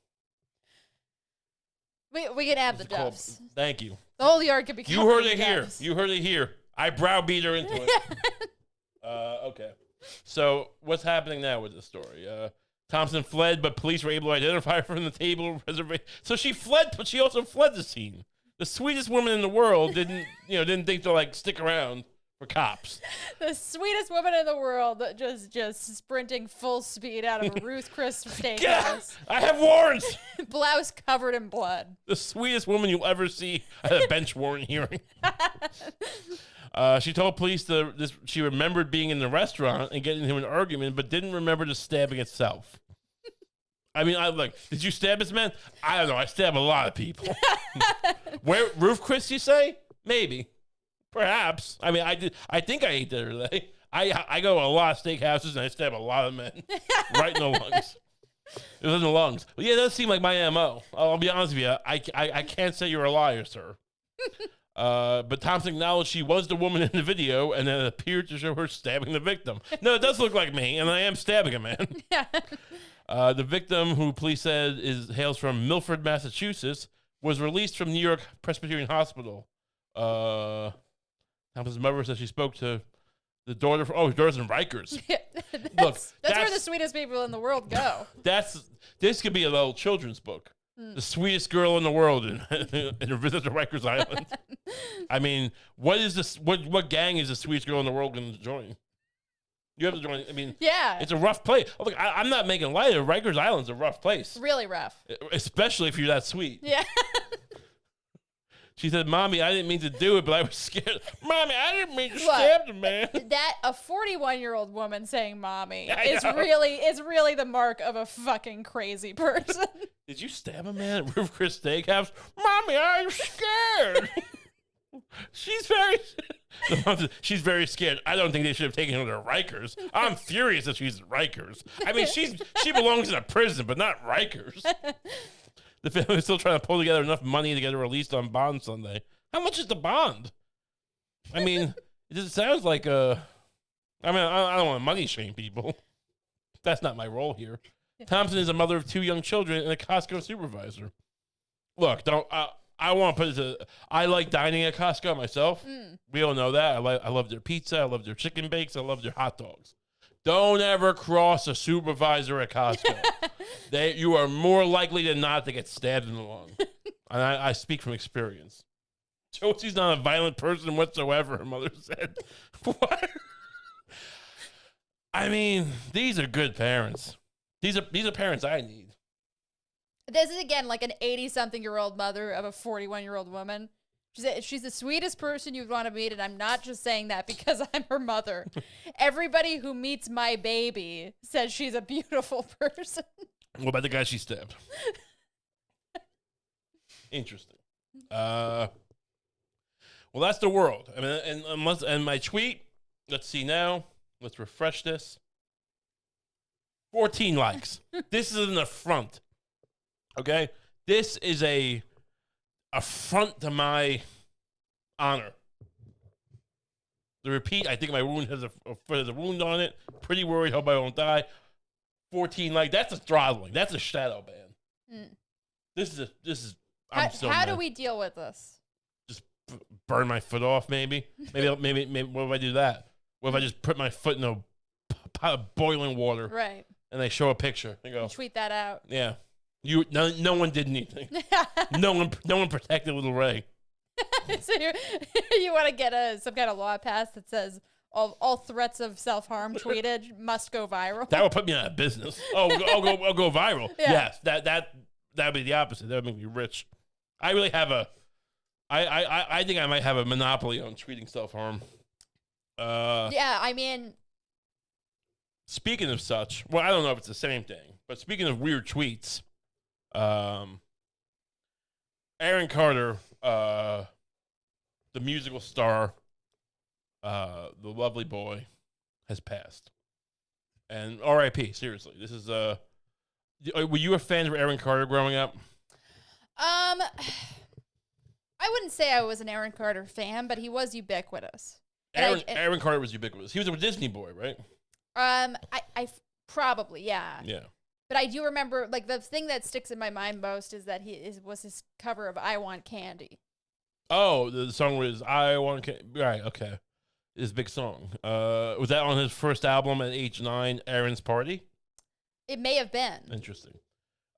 We can have the doves. Thank you. The whole yard could be covered. You heard it here. You heard it here. I browbeat her into it. Okay. So what's happening now with this story? Thompson fled, but police were able to identify her from the table reservation. So she fled, but she also fled the scene. The sweetest woman in the world didn't think to like stick around for cops. The sweetest woman in the world, just sprinting full speed out of a Ruth Chris Steakhouse. I have warrants. Blouse covered in blood. The sweetest woman you'll ever see at a bench warrant hearing. She told police she remembered being in the restaurant and getting into an argument, but didn't remember the stabbing itself. I mean, I'm like, did you stab this man? I don't know. I stab a lot of people. Where Ruth Chris, you say? Maybe. Perhaps. I mean, I think I ate there today. I go to a lot of steakhouses and I stab a lot of men right in the lungs. It was in the lungs. But yeah, it does seem like my MO. I'll be honest with you. I can't say you're a liar, sir. But Thompson acknowledged she was the woman in the video and it appeared to show her stabbing the victim. No, it does look like me, and I am stabbing a man. Yeah. The victim, who police said hails from Milford, Massachusetts, was released from New York Presbyterian Hospital. Thompson's mother said she spoke to The daughter. His daughter's in Rikers. That's where the sweetest people in the world go. This could be a little children's book. The sweetest girl in the world in a visit to Rikers Island. I mean, what is this? What gang is the sweetest girl in the world going to join? You have to join. I mean, yeah, it's a rough place. Oh, look, I'm not making light of Rikers Island's a rough place. Really rough, especially if you're that sweet. Yeah. She said, "Mommy, I didn't mean to do it, but I was scared." Mommy, I didn't mean to stab the man. That a 41-year-old woman saying "mommy" is really the mark of a fucking crazy person. Did you stab a man at River Chris Steakhouse? Mommy, I'm scared. She's very scared. I don't think they should have taken her to Rikers. I'm furious that she's at Rikers. I mean, she belongs in a prison, but not Rikers. The family's still trying to pull together enough money to get her released on bond Sunday. How much is the bond? I mean, it just sounds like I don't want to money shame people. That's not my role here. Thompson is a mother of 2 young children and a Costco supervisor. Look, I want to put it I like dining at Costco myself. We all know that. I love their pizza. I love their chicken bakes. I love their hot dogs. Don't ever cross a supervisor at Costco. You are more likely than not to get stabbed in the lung. And I speak from experience. Josie's not a violent person whatsoever, her mother said. What? I mean, these are good parents. These are parents I need. This is, again, like an 80-something-year-old mother of a 41-year-old woman. She's the sweetest person you'd want to meet, and I'm not just saying that because I'm her mother. Everybody who meets my baby says she's a beautiful person. What about the guy she stabbed? Interesting. Well, that's the world. I mean, and my tweet. Let's see now. Let's refresh this. 14 likes. This is an affront. Okay, this is a affront to my honor. The repeat, I think my wound has a wound on it. Pretty worried, hope I won't die. 14 likes. That's a throttling. That's a shadow ban. This is. How do we deal with this? Just burn my foot off, maybe. Maybe. What if I do that? What if I just put my foot in a pot of boiling water? Right. And they show a picture. They go, tweet that out. Yeah. No one did anything. No one protected little Ray. So you want to get some kind of law passed that says all threats of self-harm tweeted must go viral. That would put me out of business. I'll go viral. Yeah. Yes, that would be the opposite. That would make me rich. I really have I think I might have a monopoly on tweeting self-harm. Yeah, I mean, speaking of such, well, I don't know if it's the same thing, but speaking of weird tweets, Aaron Carter, the musical star, the lovely boy, has passed. And R.I.P. Seriously, this is were you a fan of Aaron Carter growing up? I wouldn't say I was an Aaron Carter fan, but he was ubiquitous. Aaron Carter was ubiquitous. He was a Disney boy, right? I probably, yeah. Yeah. But I do remember, like, the thing that sticks in my mind most is that was his cover of "I Want Candy." Oh, the song was "I Want Candy." Right, okay. His big song. Was that on his first album at age 9, Aaron's Party? It may have been. Interesting.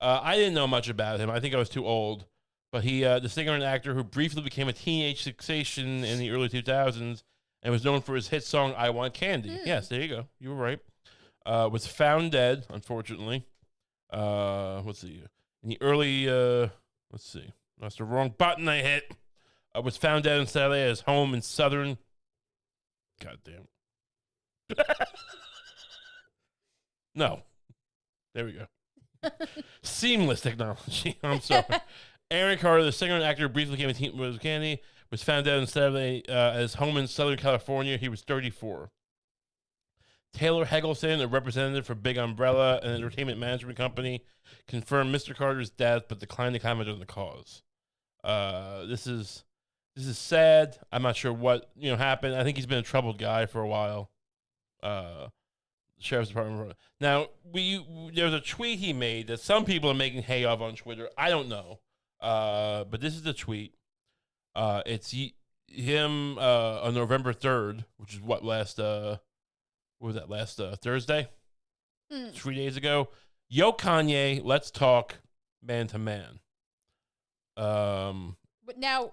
I didn't know much about him. I think I was too old. But he, the singer and actor who briefly became a teenage sensation in the early 2000s and was known for his hit song "I Want Candy." Yes, there you go. You were right. Was found dead, unfortunately. Let's see. In the early, let's see. That's the wrong button I hit. Was found dead in Saturday at his home in southern. Goddamn. No. There we go. Seamless technology. I'm sorry. Aaron Carter, the singer and actor, briefly became a teen with Candy, was found dead on Saturday at his home in Southern California. He was 34. Taylor Hegelson, a representative for Big Umbrella, an entertainment management company, confirmed Mr. Carter's death, but declined to comment on the cause. This is sad. I'm not sure what happened. I think he's been a troubled guy for a while. Sheriff's Department. Now, there was a tweet he made that some people are making hay of on Twitter. I don't know, but this is the tweet. It's him on November 3rd, which is what was that last Thursday? 3 days ago. Yo, Kanye, let's talk man to man. But now,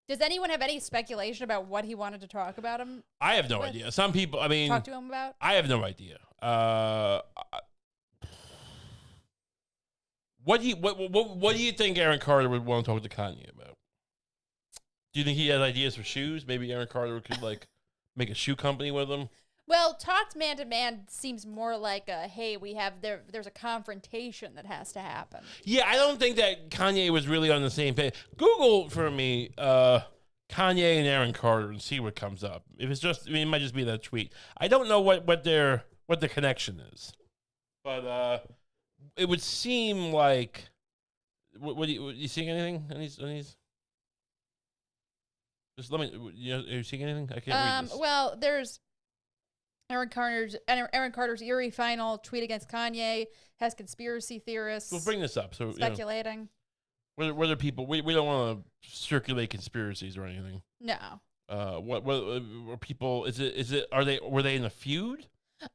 does anyone have any speculation about what he wanted to talk about him? I have no idea. Some people, I mean, talk to him about. I have no idea. What do you think Aaron Carter would want to talk to Kanye about? Do you think he has ideas for shoes? Maybe Aaron Carter could like make a shoe company with him. Well, talked man to man seems more like a hey, there's a confrontation that has to happen. Yeah, I don't think that Kanye was really on the same page. Google for me Kanye and Aaron Carter and see what comes up. If it's just, I mean, it might just be that tweet. I don't know what the connection is, but it would seem like. What you seeing anything on these? Just let me. Are you seeing anything? I can't read this. Well, there's Aaron Carter's eerie final tweet against Kanye has conspiracy theorists. We'll bring this up. So speculating. Whether people we don't want to circulate conspiracies or anything. No. What were people? Were they in a feud?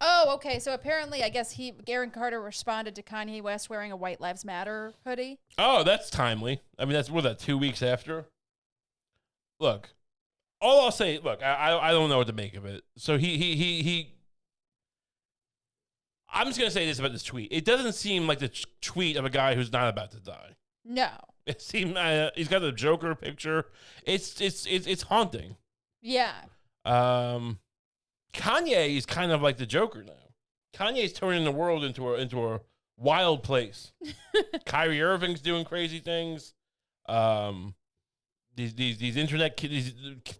Oh, okay. So apparently, I guess Aaron Carter responded to Kanye West wearing a White Lives Matter hoodie. Oh, that's timely. I mean, that's 2 weeks after. Look, all I'll say, I don't know what to make of it. So he I'm just gonna say this about this tweet. It doesn't seem like the tweet of a guy who's not about to die. No. It seems he's got the Joker picture. It's haunting. Yeah. Kanye is kind of like the Joker now. Kanye's turning the world into a wild place. Kyrie Irving's doing crazy things. These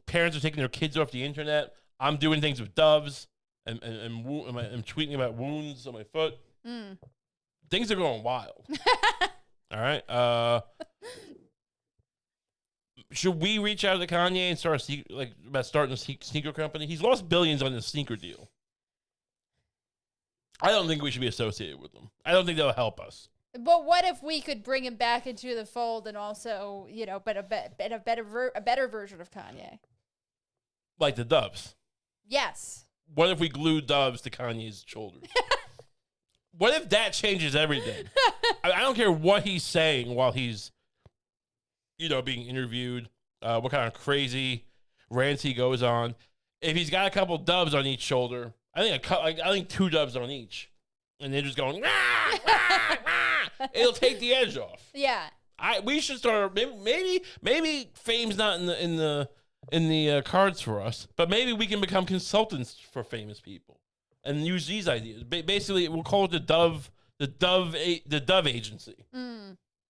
parents are taking their kids off the internet. I'm doing things with doves and I'm tweeting about wounds on my foot. Things are going wild. All right. Should we reach out to Kanye and start about starting a sneaker company? He's lost billions on this sneaker deal. I don't think we should be associated with them. I don't think they'll help us. But what if we could bring him back into the fold and also, but a better version of Kanye? Like the doves. Yes. What if we glue doves to Kanye's shoulders? What if that changes everything? I don't care what he's saying while he's, being interviewed, what kind of crazy rants he goes on. If he's got a couple doves on each shoulder, I think 2 doves on each, and they're just going, rah, rah, rah, it'll take the edge off. Yeah. We should start. Maybe fame's not in the cards for us, but maybe we can become consultants for famous people and use these ideas. Basically, we'll call it the Dove Agency.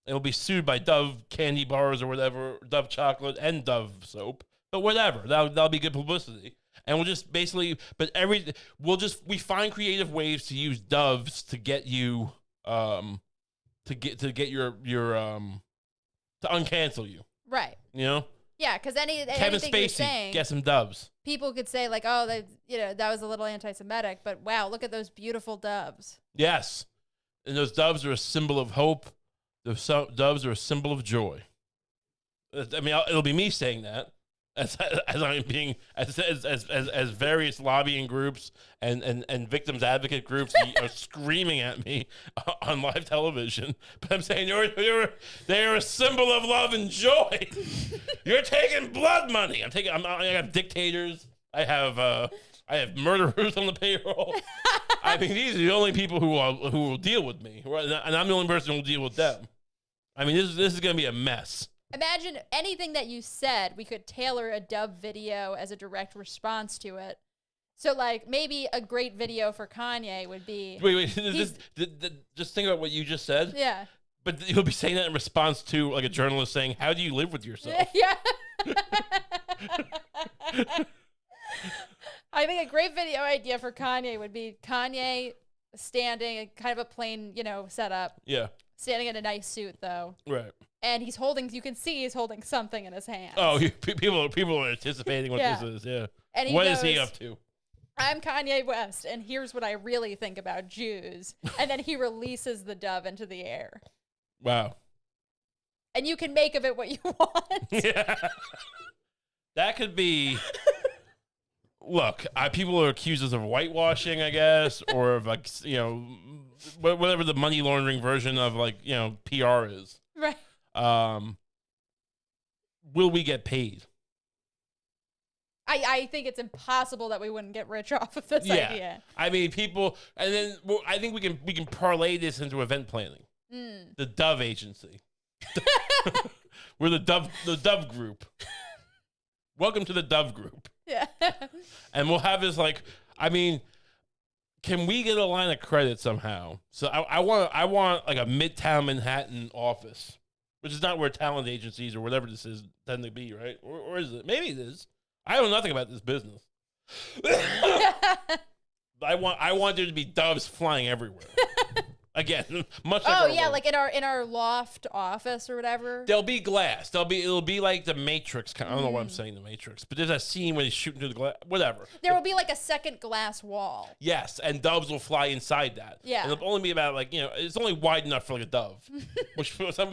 And we'll be sued by Dove candy bars or whatever, Dove chocolate and Dove soap, but whatever. That'll be good publicity. And we'll just basically, we find creative ways to use doves to get you, to uncancel you. Right. Yeah, because Kevin Spacey, saying, get some doves. People could say like, oh, that was a little anti-Semitic, but wow, look at those beautiful doves. Yes, and those doves are a symbol of hope. The doves are a symbol of joy. I mean, it'll be me saying that as I'm being as various lobbying groups and victims advocate groups are screaming at me on live television. But I'm saying they're a symbol of love and joy. You're taking blood money. I have dictators. I have murderers on the payroll. I mean, these are the only people who will deal with me, and I'm the only person who will deal with them. I mean, this is going to be a mess. Imagine anything that you said, we could tailor a dub video as a direct response to it. So, like, maybe a great video for Kanye would be... Wait. Just think about what you just said. Yeah. But you'll be saying that in response to, like, a journalist saying, how do you live with yourself? Yeah. I think a great video idea for Kanye would be Kanye standing, kind of a plain, setup. Yeah. Standing in a nice suit, though. Right. And you can see he's holding something in his hand. Oh, people are anticipating what this is, yeah. And what is he up to? I'm Kanye West, and here's what I really think about Jews. And then he releases the dove into the air. Wow. And you can make of it what you want. Yeah. That could be... Look, people are accused us of whitewashing, I guess, or of like, whatever the money laundering version of like, PR is. Right. Will we get paid? I think it's impossible that we wouldn't get rich off of this idea. I mean, people, and then I think we can parlay this into event planning. The Dove Agency. We're the Dove Group. Welcome to the Dove Group. Yeah. And we'll have this can we get a line of credit somehow? So I want like a Midtown Manhattan office, which is not where talent agencies or whatever this is tend to be, right? Or is it? Maybe it is. I know nothing about this business. I want there to be doves flying everywhere. Again, much like like in our loft office or whatever. There'll be glass. It'll be like the Matrix. I don't know why I'm saying the Matrix, but there's that scene where he's shooting through the glass. Whatever. There will be like a second glass wall. Yes, and doves will fly inside that. Yeah, and it'll only be about it's only wide enough for like a dove, which some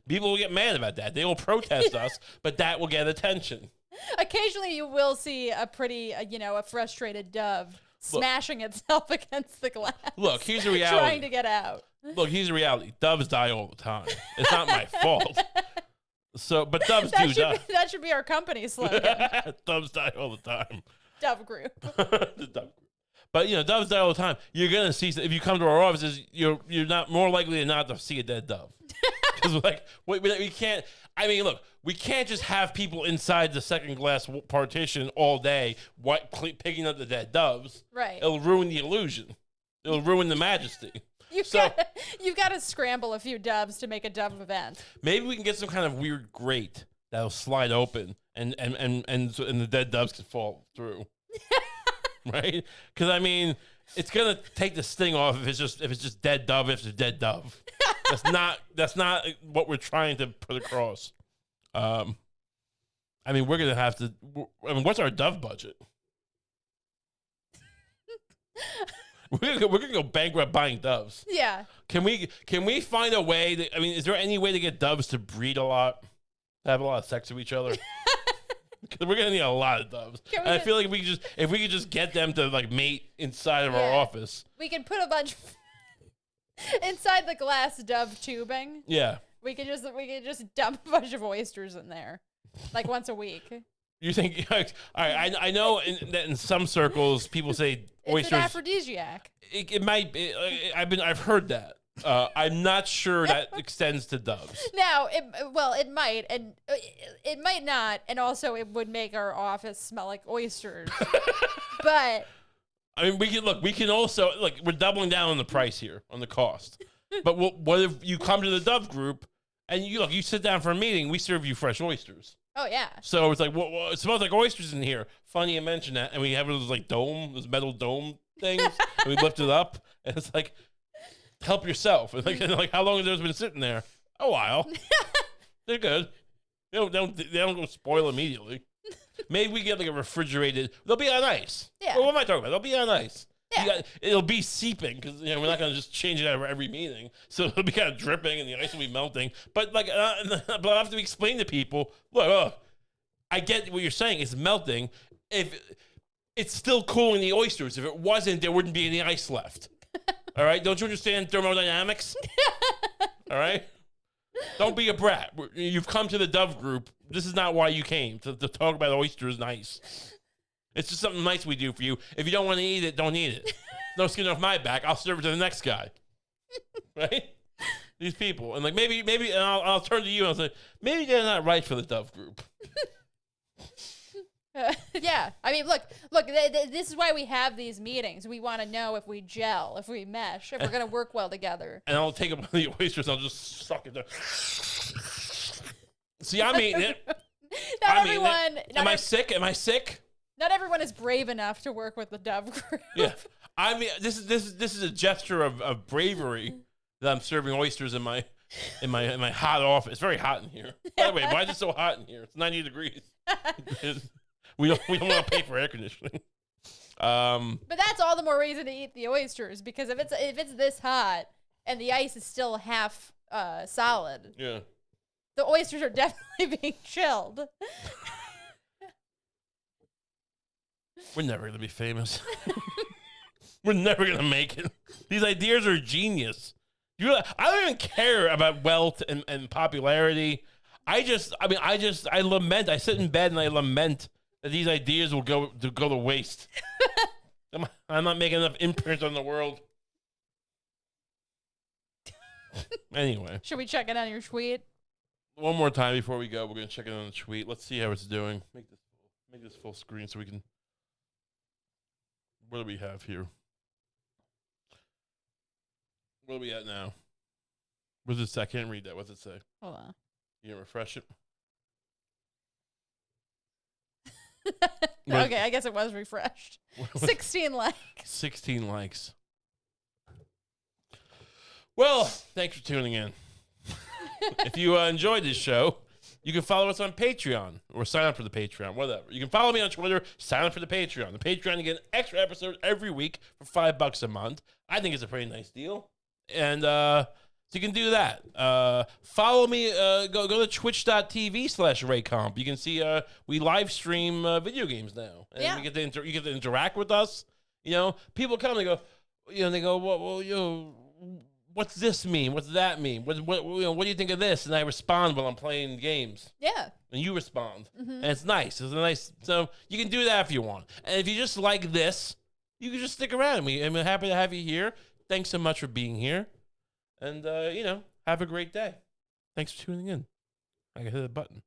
people will get mad about that. They will protest us, but that will get attention. Occasionally, you will see a pretty a frustrated dove smashing itself against the glass. Look, here's the reality. Trying to get out. Look, here's the reality. Doves die all the time. It's not my fault. But doves do die. That should be our company slogan. Doves die all the time. Dove Group. The Dove Group. But doves die all the time. You're gonna see if you come to our offices, you're not more likely than not to see a dead dove. Because we can't. I mean, look, we can't just have people inside the second glass partition all day picking up the dead doves. Right. It'll ruin the illusion. It'll ruin the majesty. You've got to scramble a few doves to make a dove event. Maybe we can get some kind of weird grate that'll slide open and the dead doves can fall through. Right? Because it's gonna take the sting off if it's just dead dove. If it's a dead dove, that's not what we're trying to put across. We're gonna have to. What's our dove budget? We're gonna go bankrupt buying doves. Yeah. Can we find a way that? Is there any way to get doves to breed a lot, to have a lot of sex with each other? Because we're gonna need a lot of doves. And I feel like if we could just get them to like mate inside of our office. We can put a bunch inside the glass dove tubing. Yeah. We could just dump a bunch of oysters in there, like once a week. You think? All right, I know that in some circles people say oysters. It's an aphrodisiac. It might be. I've heard that. I'm not sure that extends to doves. Now, it might, and it might not, and also it would make our office smell like oysters. But we can also we're doubling down on the price here, on the cost. But what if you come to the Dove Group and you sit down for a meeting? We serve you fresh oysters. Oh yeah. So it's like, it smells like oysters in here. Funny you mention that, and we have those those metal dome things, and we lift it up, and it's like. Help yourself. Like how long have those been sitting there? A while. They're good. They don't go spoil immediately. Maybe we get like a refrigerated. They'll be on ice. Yeah. Well, what am I talking about? They'll be on ice. Yeah. It'll be seeping because we're not gonna just change it out every meeting. So it'll be kind of dripping and the ice will be melting. But but I have to explain to people. Look, I get what you're saying. It's melting. If it's still cooling the oysters. If it wasn't, there wouldn't be any ice left. All right? Don't you understand thermodynamics? All right? Don't be a brat. You've come to the Dove Group. This is not why you came, to talk about oysters nice. It's just something nice we do for you. If you don't want to eat it, don't eat it. No skin off my back. I'll serve it to the next guy. Right? These people. And maybe, and I'll turn to you and I'll say, maybe they're not right for the Dove Group. Yeah. Look, this is why we have these meetings. We want to know if we gel, if we mesh, if we're going to work well together. And I'll take up the oysters and I'll just suck it down. See, I'm eating it. Am I sick? Am I sick? Not everyone is brave enough to work with the Dove Group. Yeah. This is a gesture of bravery that I'm serving oysters in my hot office. It's very hot in here. By the way, why is it so hot in here? It's 90 degrees. We don't want to pay for air conditioning. But that's all the more reason to eat the oysters, because if it's this hot and the ice is still half solid, yeah, the oysters are definitely being chilled. We're never going to be famous. We're never going to make it. These ideas are genius. I don't even care about wealth and popularity. I lament. I sit in bed and I lament that these ideas will go to waste. I'm not making enough imprint on the world. Anyway. Should we check it on your tweet? One more time before we go. We're going to check it on the tweet. Let's see how it's doing. Make this full screen so we can... What do we have here? What are we at now? What's it say? I can't read that. What's it say? Hold on. You can refresh it. Okay, I guess it was refreshed. 16 likes. 16 likes. Well, thanks for tuning in. If you enjoyed this show, you can follow us on Patreon or sign up for the Patreon, whatever. You can follow me on Twitter, sign up for the Patreon. The Patreon, you get an extra episode every week for $5 a month. I think it's a pretty nice deal. And so you can do that. Follow me. Go to twitch.tv/RayComp. You can see we live stream video games now. And you get to interact with us. You know, people come and go, they go, well, what's this mean? What's that mean? What do you think of this? And I respond while I'm playing games. Yeah. And you respond. Mm-hmm. And it's nice. So you can do that if you want. And if you just like this, you can just stick around. I'm happy to have you here. Thanks so much for being here. And, have a great day. Thanks for tuning in. I can hit a button.